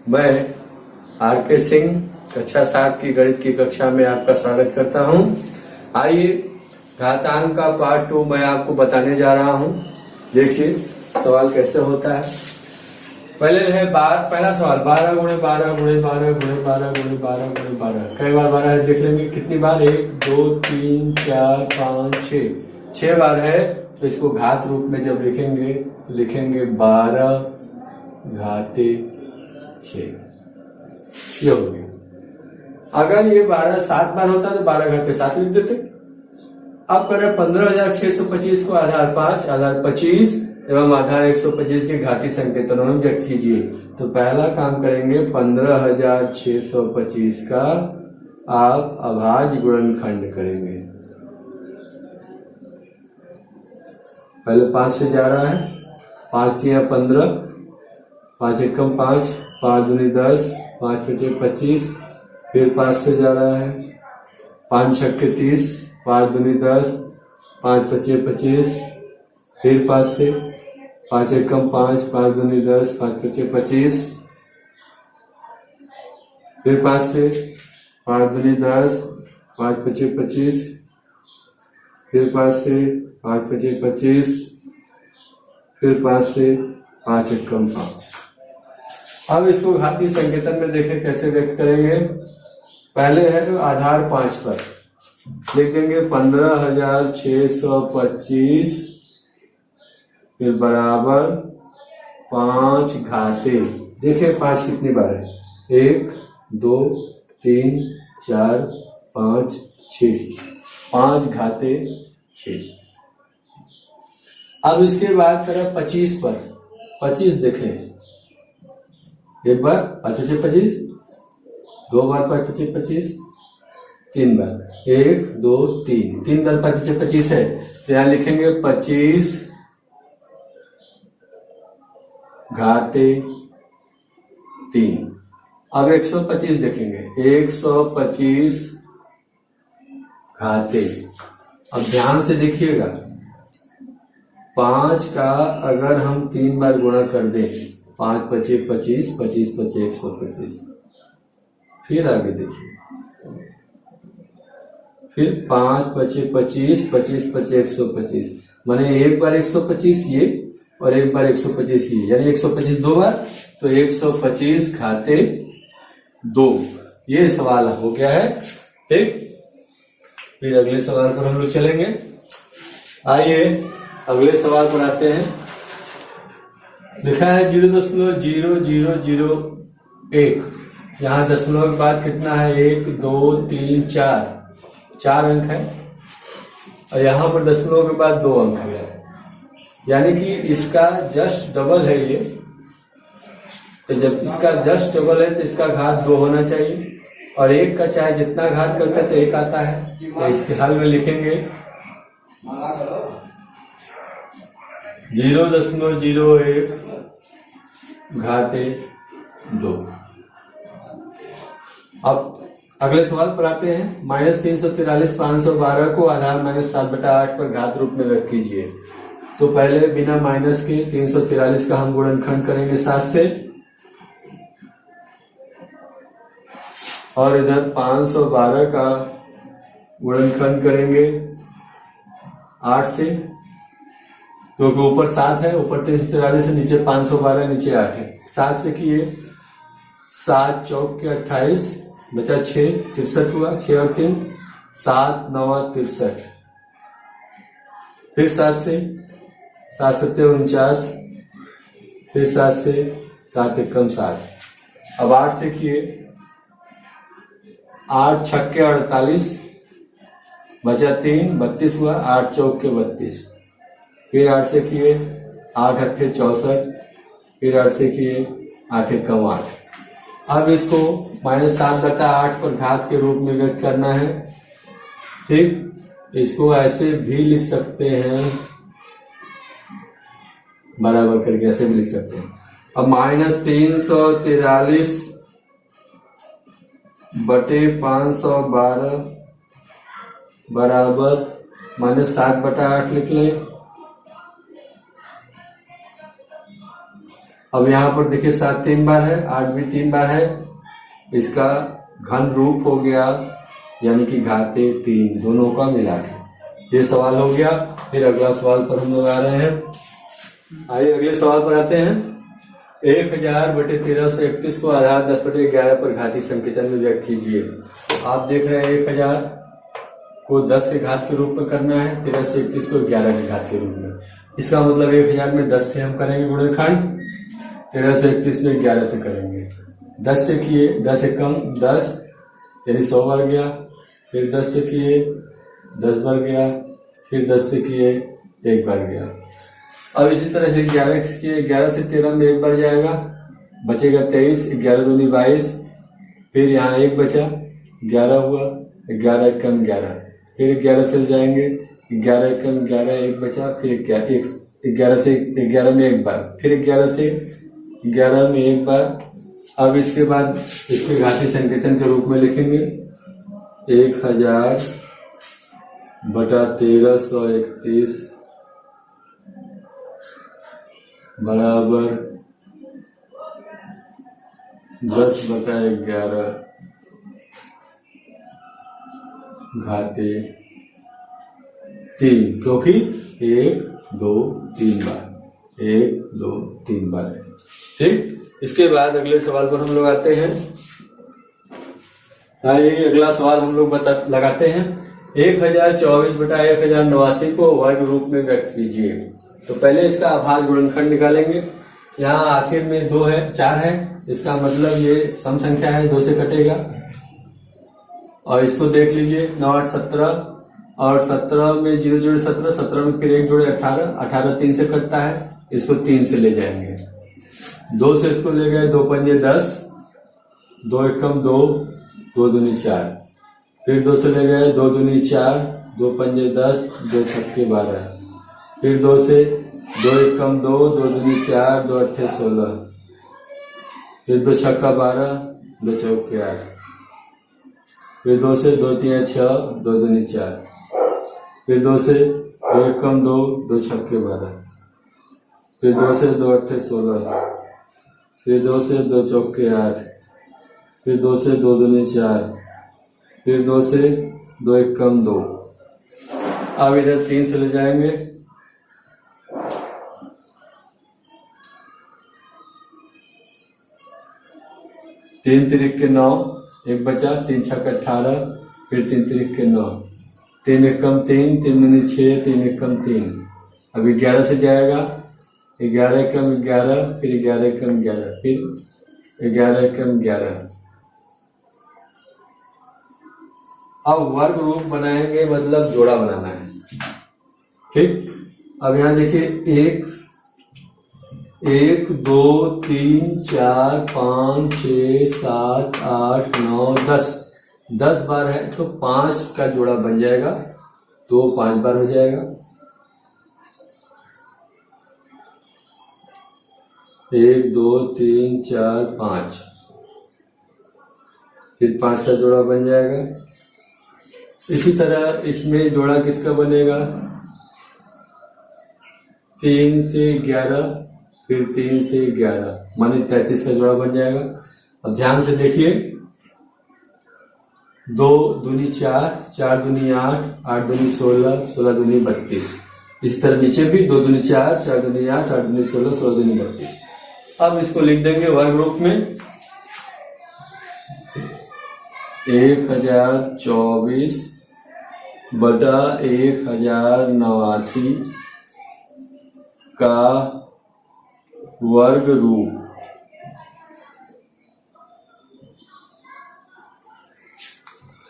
मैं आर के सिंह कक्षा 7 की गणित की कक्षा में आपका स्वागत करता हूं। आइए घातांक का पार्ट 2 मैं आपको बताने जा रहा हूं। देखिए सवाल कैसे होता है। पहले है पहला सवाल 12 गुणे 12 गुणे 12 गुणे 12 गुणे 12 गुणे 12। कई बार 12 है, देख लेंगे कितनी बार। 1 2 3 4 5 6 बार है। तो इसको घात रूप में जब लिखेंगे तो लिखेंगे 12 घाते 6। ये हो गया। अगर ये 12 7 बार होता तो 12 घाते 7 लिख देते। अब करें 15,625 को आधार 5 आधार 25 एवं आधार 125 के घातीय संकेतनों में व्यक्त कीजिए। तो पहला काम करेंगे 15,625 का आप अभाज्य गुणनखंड करेंगे। पहले 5 से जा रहा है, 5 3 15, 5 एकम 5, 5 दूनी 10, 5 पचे 25। फिर 5 से जा रहा है, 5 छक्के 30, 5 दूनी 10, 5 पचे 25। फिर 5 से, 5 एकम 5, 5 दूनी 10, 5 पचे 25। फिर 5 से, 5 दूनी 10, 5 पचे 25। फिर 5 से, 5 पचे 25। फिर 5 से, 5 एकम 5। अब इसको घातीय संकेतन में देखें कैसे व्यक्त करेंगे। पहले है तो आधार 5 पर लिख देंगे 15,625 फिर बराबर 5 घाते। देखिए 5 कितनी बार है, 1 2 3 4 5 6, 5 घाते 6। अब इसके बाद करें 25 पर। 25 देखें, एक बार 5 पचे 25, 2 बार 5 पचे 25, 3 बार 1 2 3, 3 बार 5 पचे 25 है। तो यहां लिखेंगे 25 घाते 3। अब 125 देखेंगे, 125 घाते। अब ध्यान से देखिएगा, 5 का अगर हम 3 बार गुणा कर दें, 5 पचे 25, 25 पचे 125। फिर आगे देखिए, फिर 5 पचे 25, 25 पचे 125। माने एक बार 125 ये और एक बार 125 ये, यानी 125 2 बार। तो 125 घाते 2। ये सवाल हो गया है। ठीक, फिर अगले सवाल पर हम लोग चलेंगे। आइए अगले सवाल पर आते हैं। लिखा है 0.0001। यहाँ दशमलव के बाद कितना है, 1 2 3 4 अंक है। और यहाँ पर दशमलव के बाद 2 अंक है, यानी कि इसका जस्ट डबल है ये। तो जब इसका जस्ट डबल है तो इसका घात 2 होना चाहिए। और 1 का चाहे जितना घात करते तो 1 आता है। तो इसके हल में लिखेंगे 0.01 घाते 2। अब अगले सवाल पर आते हैं। -343 512 को आधार -7/8 पर घात रूप में व्यक्त कीजिए। तो पहले बिना माइनस के 343 का हम गुणनखंड करेंगे 7 से, और इधर 512 का गुणनखंड करेंगे 8 से, क्योंकि ऊपर 7 है, ऊपर 343 है, नीचे 512 नीचे 8 है। 7 से किए, 7 चौक के 28, बचा 6, 63 हुआ। 6 और 3 7 9 63। फिर 7 से, 7 7 49। फिर 7 से, 7 एकम 7। अब 8 से किए, 8 छक्के 48, बचा 3 32 हुआ। 8 चौक के 32। फिर 8 से किए, 8 अट्ठे 64। फिर 8 से किए, 8 एकम 8। अब इसको -7/8 पर घात के रूप में व्यक्त करना है। ठीक, इसको ऐसे भी लिख सकते हैं, बराबर करके ऐसे भी लिख सकते हैं। अब -343 बटे 512 बराबर -7/8 लिख लें। अब यहाँ पर देखिए 7 3 बार है, 8 भी 3 बार है, इसका घन रूप हो गया, यानी कि घाते 3 दोनों का मिला के। ये सवाल हो गया। फिर अगला सवाल पर हम लोग आ रहे हैं। आइए अगले सवाल पर आते हैं। 1000/1331 को आधार 10/11 पर घातीय संकेतन में व्यक्त कीजिए। आप देख रहे हैं 1000 को 10 के घात के रूप में करना है, 1331 को 11 के घात के रूप में। इसका मतलब 1000 में 10 से हम करेंगे गुणनखंड, 1331 में 11 से करेंगे। 10 से किए 10 एकम 10 यानी 100 बार गया, फिर 10 से किए 10 बार गया, फिर 10 से किए 1 बार गया। अब इसी तरह से 11 से किए 11 से 13 में 1 बार जाएगा, बचेगा 23, 11 दूनी 22, फिर यहाँ 1 बचा 11 हुआ, 11 एकम 11, फिर 11 से जाएंगे 11 एकम 11, 1 बचा, फिर 11 से 11 में 1 बार, फिर 11 से 11 में 1 बार। अब इसके बाद इसके घातीय संकेतन के रूप में लिखेंगे 1000/1331 बराबर 10/11 घाते 3, क्योंकि 1 2 3 बार, 1 2 3 बार है। ठीक, इसके बाद अगले सवाल पर हम लोग आते हैं। आइए अगला सवाल हम लोग लगाते हैं। 1024/1089 को वर्ग रूप में व्यक्त कीजिए। तो पहले इसका अभाज्य गुणनखंड निकालेंगे। यहाँ आखिर में 2 है 4 है, इसका मतलब ये सम संख्या है, 2 से कटेगा। और इसको देख लीजिए 9 8 17, और 17 में 0 जोड़े 17, 17 में फिर 1 जोड़े 18, 18 3 से कटता है, इसको 3 से ले जाएंगे। 2 से इसको ले गए 2 पंजे 10, 2 एकम 2, 2 दूनी 4, फिर 2 से ले गए 2 दूनी 4, 2 पंजे 10, 2 छक्के 12, फिर 2 से 2 एकम 2, 2 दूनी 4, 2 अट्ठे 16, फिर 2 छक्का 12, 2 चौके 8, फिर 2 से 2 3 6, 2 दूनी 4, फिर 2 से 2 एकम 2, 2 छक्के 12, फिर 2 से 2 अट्ठे 16, फिर 2 से 2 चौके 8, फिर 2 से 2 दूनी 4, फिर 2 से 2 एकम 2। अब इधर 3 से ले जाएंगे, 3 तिरिक के 9, 1 बचा, 3 छक 18, फिर 3 तिरिक के 9, 3 एकम 3, 3 दूनी 6, 3 एकम 3। अभी 11 से जाएगा, 11 एकम 11, फिर 11 एकम 11, फिर 11 एकम 11। अब वर्ग रूप बनाएंगे, मतलब जोड़ा बनाना है। ठीक, अब यहाँ देखिए 1 2 3 4 5 6 7 8 9 10 10 बार है, तो 5 का जोड़ा बन जाएगा, तो 5 बार हो जाएगा। 1 2 3 4 5, फिर 5 का जोड़ा बन जाएगा। इसी तरह इसमें जोड़ा किसका बनेगा, 3 से 11, फिर 3 से 11, माने 33 का जोड़ा बन जाएगा। अब ध्यान से देखिए, 2 दूनी 4, 4 दूनी 8, 8 दूनी 16, 16 दूनी 32। इस तरह नीचे भी 2 दूनी 4, 4 दूनी 8, 8 दूनी 16, 16 दूनी 32। अब इसको लिख देंगे वर्ग रूप में 1024/1089 का वर्ग रूप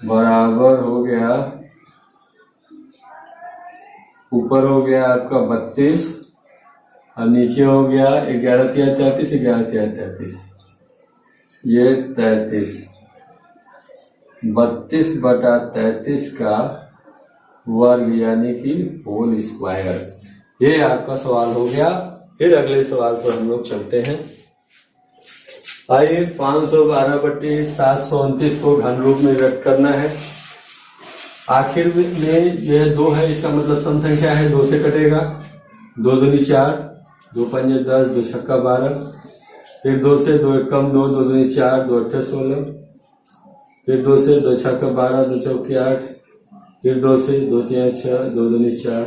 बराबर हो गया, ऊपर हो गया आपका 32 और नीचे हो गया 11 तिया 33, 11 तिया 33, ये 33। 32/33 का वर्ग यानी कि होल स्क्वायर। ये आपका सवाल हो गया। फिर अगले सवाल पर हम लोग चलते हैं। आइए 512/729 को घन रूप में व्यक्त करना है। आखिर में यह 2 है, इसका मतलब सम संख्या है, 2 से कटेगा, 2 दूनी 4, 2 पंजे 10, 2 छक्का 12, फिर 2 से 2 एक कम 2, 2 दूनी 4, 2 अट्ठे 16, फिर 2 से 2 छक्का 12, 2 चौके 8, फिर 2 से 2 3 6, 2 दूनी 4,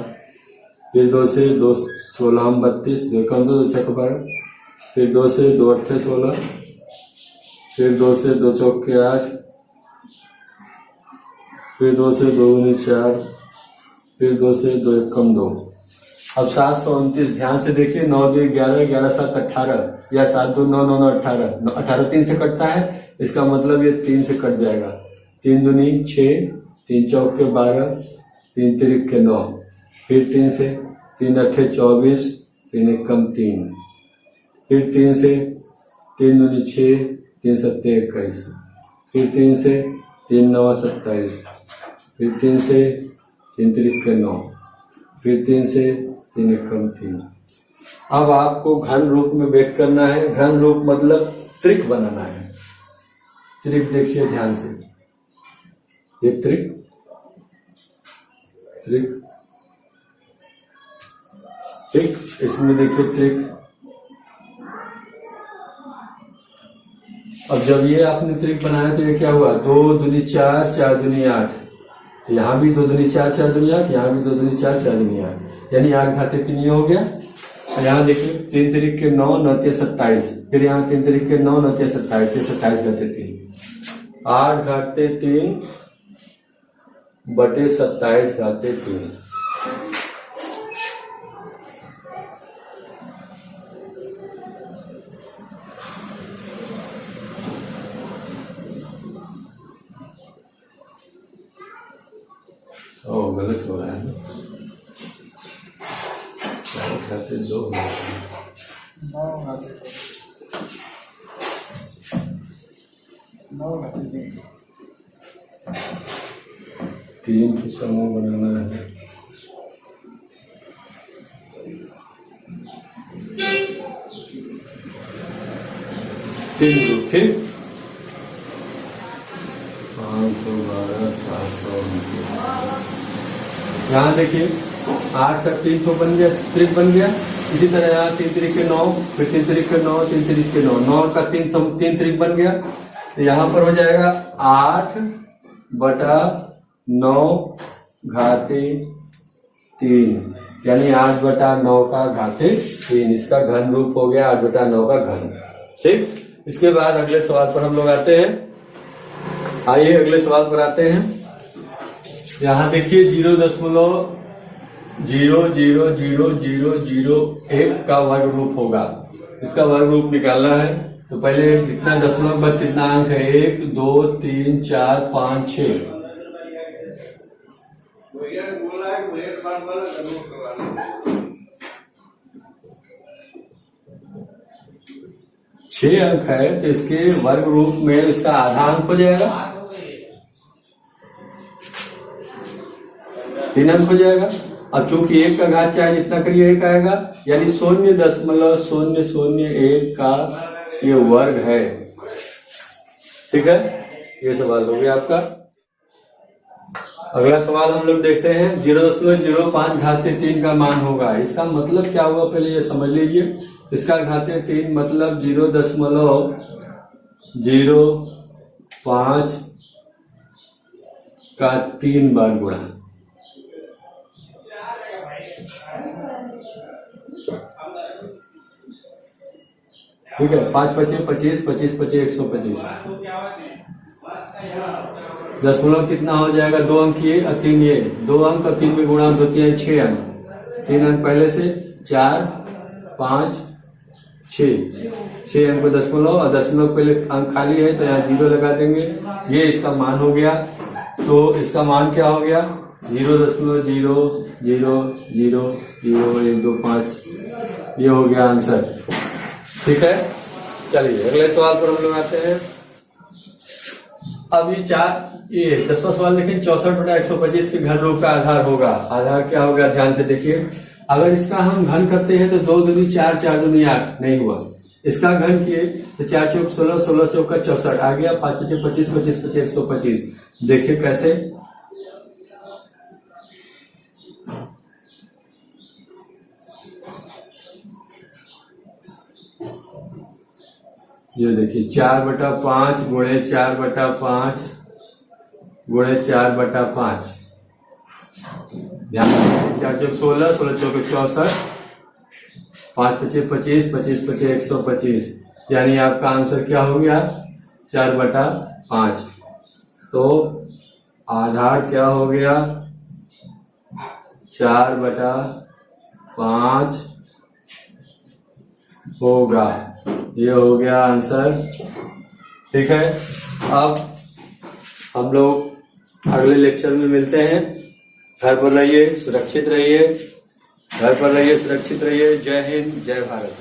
फिर 2 से 2 16 32, 2 कम 2, 2 छक्का 12, फिर 2 से 2 अट्ठे 16, फिर 2 से 2 चौके 8, फिर 2 से 2 दूनी 4, फिर 2 से 2 एक कम 2। अब 729 ध्यान से देखिए, 9 2 11, 11 7 18, या 7 2 9 9 9 18, 18 3 से कटता है, इसका मतलब ये 3 से कट जाएगा। 3 दूनी 6, 3 चौके 12, 3 तिरिक के 9, फिर 3 से 3 अट्ठे 24, 3 एक कम 3, फिर 3 से 3 दूनी 6, 3 सत्ते 21, फिर 3 से 3 9 27, फिर 3 से 3 तिरिक के 9, फिर 3 से 3 एक कम 3। अब आपको घन रूप में व्यक्त करना है। घन रूप मतलब त्रिक बनाना है। त्रिक देखिए ध्यान से, ये त्रिक, त्रिक, त्रिक, इसमें देखिए त्रिक। अब जब ये आपने त्रिक बनाया तो ये क्या हुआ, 2 दूनी 4, 4 दूनी 8, तो यहाँ भी 2 दूनी 4, 4 दूनी 8, यहाँ भी 2 दूनी 4, 4 दूनी 8, यानी 8 घाते 3 ये हो गया। और यहाँ देखिए 3 तिरिक के 9, 9 3 27, फिर यहाँ 3 तिरिक के 9, 9 3 27, ये 27 घाते 3, 8 घाते 3 बटे 27 घाते 3। ओ गलत हो रहा है ना, 27 घाते 2 हो रहा है, 9 घाते 3 को समूह बनाना है। तीन ग्रुप, ठीक, 512 700। यहाँ देखिए 8 का 3 तो बन गया, त्रिक बन गया। इसी तरह यहाँ 3 तिरिक के 9, फिर 3 तिरिक के 9, 3 तिरिक के 9, 9 का 3 त्रिक बन गया। तो यहाँ पर हो जाएगा 8 बटा 9 घाते 3, यानी 8 बटा 9 का घाते 3, इसका घन रूप हो गया 8 बटा 9 का घन। ठीक, इसके बाद अगले सवाल पर हम लोग आते हैं। आइए अगले सवाल पर आते हैं। यहाँ देखिए 0.0000001 का वर्ग रूप होगा, इसका वर्ग रूप निकालना है। तो पहले कितना दशमलव बाद कितना अंक है, 1 2 3 4 5 6, 6 अंक है, तो इसके वर्ग रूप में इसका आधा अंक हो जाएगा, 3 अंक हो जाएगा। अब चूंकि 1 का घात चाहे जितना करिए 1 आएगा, यानी 0.001 का ये वर्ग है। ठीक है, ये सवाल हो गया आपका। अगला सवाल हम लोग देखते हैं। 0.05 घाते 3 का मान होगा, इसका मतलब क्या हुआ पहले ये समझ लीजिए। इसका घाते 3 मतलब 0.05 का 3 बार गुणा। ठीक है, 5 25 25 25 25 125। दशमलव कितना हो जाएगा, 2 अंक ये और 3 ये, 2 अंक और 3 में गुणा होती है 6 अंक, 3 अंक पहले से 4 5 6 अंक पे दशमलव, और दशमलव पहले अंक खाली है तो यहाँ 0 लगा देंगे। ये इसका मान हो गया। तो इसका मान क्या हो गया, 0.000000125, ये हो गया आंसर। ठीक है, चलिए अगले सवाल पर हम लोग आते हैं। अब ये 10वां सवाल देखें। 64 बटा 125 के घन रूप का आधार होगा। आधार क्या होगा, ध्यान से देखिए। अगर इसका हम घन करते हैं तो 2 दूनी 4, 4 दूनी 8 नहीं हुआ। इसका घन किए तो 4 चौक 16, 16 चौका 64 आ गया, 5 पचे 25, 25 पचे 125। देखिए कैसे, ये देखिए 4/5 गुणे 4/5 गुणे 4/5। ध्यान रखिए 4 चौक 16, 16 चौक 64, 5 पचे 25, 25 पचे 125। यानी आपका आंसर क्या हो गया? 4/5। तो आधार क्या हो गया? 4/5 होगा। ये हो गया आंसर। ठीक है, अब हम लोग अगले लेक्चर में मिलते हैं। घर पर रहिए, सुरक्षित रहिए। घर पर रहिए, सुरक्षित रहिए। जय हिंद, जय भारत।